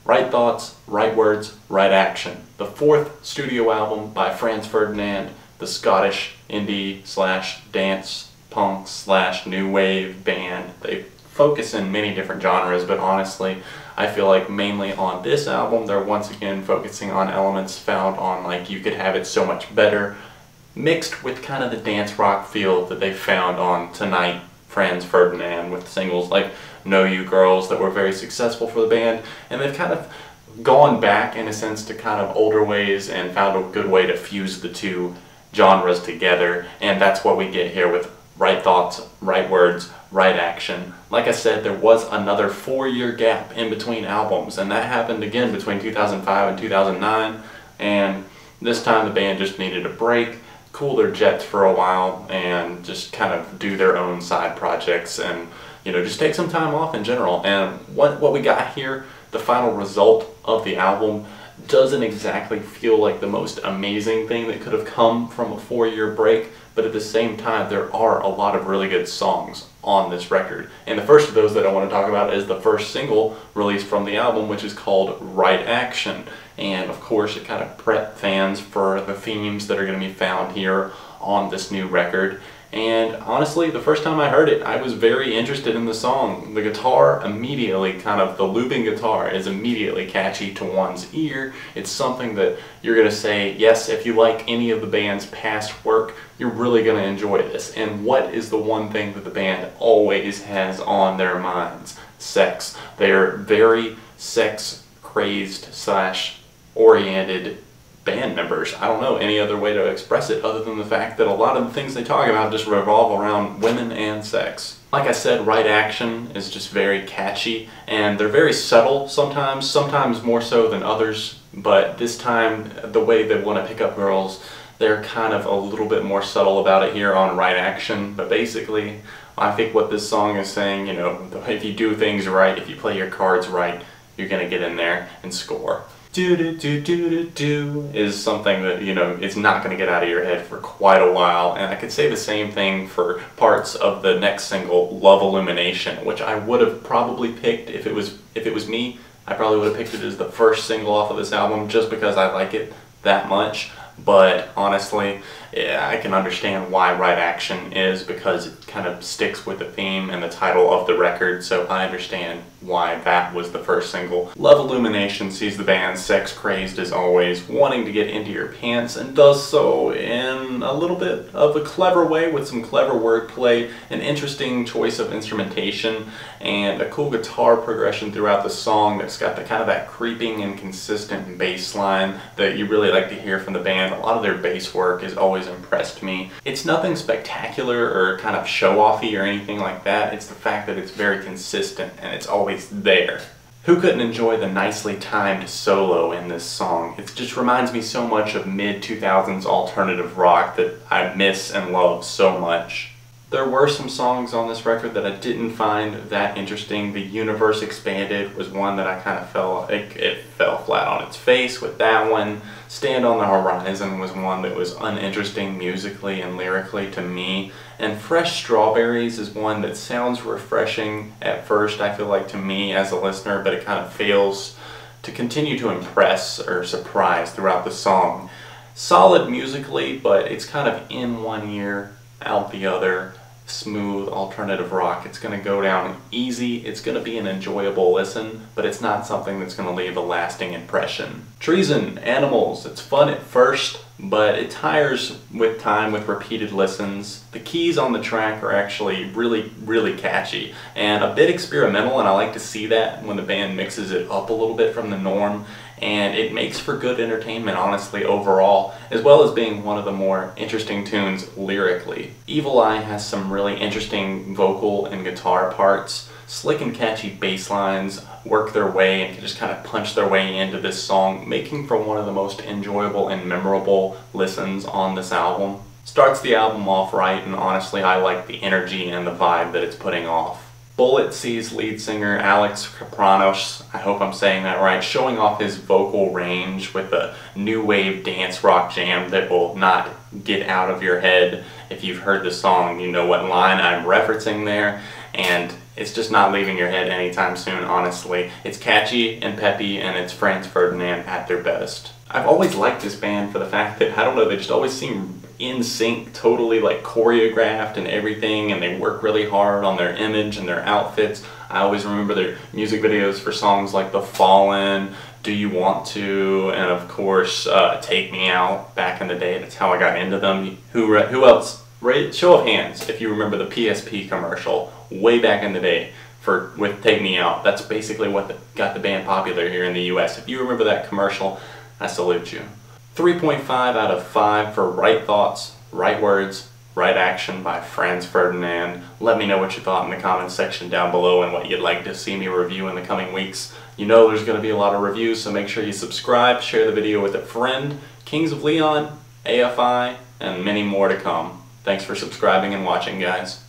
Right Thoughts, Right Words, Right Action. The fourth studio album by Franz Ferdinand, the Scottish indie slash dance punk slash new wave band. They focus in many different genres, but honestly, I feel like mainly on this album, they're once again focusing on elements found on like You Could Have It So Much Better, mixed with kind of the dance rock feel that they found on Tonight, Franz Ferdinand, with singles like Know You Girls that were very successful for the band. And they've kind of gone back in a sense to kind of older ways and found a good way to fuse the two genres together, and that's what we get here with Right Thoughts, Right Words, Right Action. Like I said, there was another 4-year gap in between albums, and that happened again between 2005 and 2009, and this time the band just needed a break, cool their jets for a while, and just kind of do their own side projects and, you know, just take some time off in general. And what we got here, the final result of the album, doesn't exactly feel like the most amazing thing that could have come from a 4-year break, but at the same time there are a lot of really good songs on this record. And the first of those that I want to talk about is the first single released from the album, which is called Right Action. And of course it kind of prepped fans for the themes that are going to be found here on this new record. And honestly, the first time I heard it, I was very interested in the song. The guitar immediately, the looping guitar is immediately catchy to one's ear. It's something that you're going to say, yes, if you like any of the band's past work, you're really going to enjoy this. And what is the one thing that the band always has on their minds? Sex. They're very sex-crazed slash oriented band members. I don't know any other way to express it other than the fact that a lot of the things they talk about just revolve around women and sex. Like I said, Right Action is just very catchy, and they're very subtle sometimes more so than others, but this time the way they want to pick up girls, they're kind of a little bit more subtle about it here on Right Action. But basically, I think what this song is saying, you know, if you do things right, if you play your cards right, you're gonna get in there and score. Do do do do do do is something that, you know, it's not going to get out of your head for quite a while. And I could say the same thing for parts of the next single, Love Illumination, which I would have probably picked if it was me. I probably would have picked it as the first single off of this album just because I like it that much. But honestly, yeah, I can understand why Right Action is, because it kind of sticks with the theme and the title of the record, so I understand why that was the first single. Love Illumination sees the band sex-crazed as always, wanting to get into your pants, and does so in a little bit of a clever way with some clever wordplay, an interesting choice of instrumentation, and a cool guitar progression throughout the song that's got the kind of that creeping and consistent bass line that you really like to hear from the band. A lot of their bass work has always impressed me. It's nothing spectacular or kind of show-offy or anything like that. It's the fact that it's very consistent and it's always there. Who couldn't enjoy the nicely timed solo in this song? It just reminds me so much of mid-2000s alternative rock that I miss and love so much. There were some songs on this record that I didn't find that interesting. The Universe Expanded was one that I kind of felt like it fell flat on its face with that one. Stand on the Horizon was one that was uninteresting musically and lyrically to me. And Fresh Strawberries is one that sounds refreshing at first, I feel like, to me as a listener, but it kind of fails to continue to impress or surprise throughout the song. Solid musically, but it's kind of in one ear, out the other. Smooth alternative rock. It's going to go down easy, it's going to be an enjoyable listen, but it's not something that's going to leave a lasting impression. Treason, Animals, it's fun at first, but it tires with time with repeated listens. The keys on the track are actually really catchy and a bit experimental, and I like to see that when the band mixes it up a little bit from the norm. And it makes for good entertainment, honestly, overall, as well as being one of the more interesting tunes lyrically. Evil Eye has some really interesting vocal and guitar parts. Slick and catchy bass lines work their way and can just kind of punch their way into this song, making for one of the most enjoyable and memorable listens on this album. Starts the album off right, and honestly, I like the energy and the vibe that it's putting off. Bullet sees lead singer Alex Kapranos, I hope I'm saying that right, showing off his vocal range with a new wave dance rock jam that will not get out of your head. If you've heard the song, you know what line I'm referencing there. And it's just not leaving your head anytime soon, honestly. It's catchy and peppy, and it's Franz Ferdinand at their best. I've always liked this band for the fact that, I don't know, they just always seem in sync, totally like choreographed and everything, and they work really hard on their image and their outfits. I always remember their music videos for songs like The Fallen, Do You Want To, and of course Take Me Out back in the day. That's how I got into them. Who else? Show of hands if you remember the PSP commercial way back in the day with Take Me Out. That's basically what got the band popular here in the US. If you remember that commercial, I salute you. 3.5 out of 5 for Right Thoughts, Right Words, Right Action by Franz Ferdinand. Let me know what you thought in the comments section down below and what you'd like to see me review in the coming weeks. You know there's going to be a lot of reviews, so make sure you subscribe, share the video with a friend. Kings of Leon, AFI, and many more to come. Thanks for subscribing and watching, guys.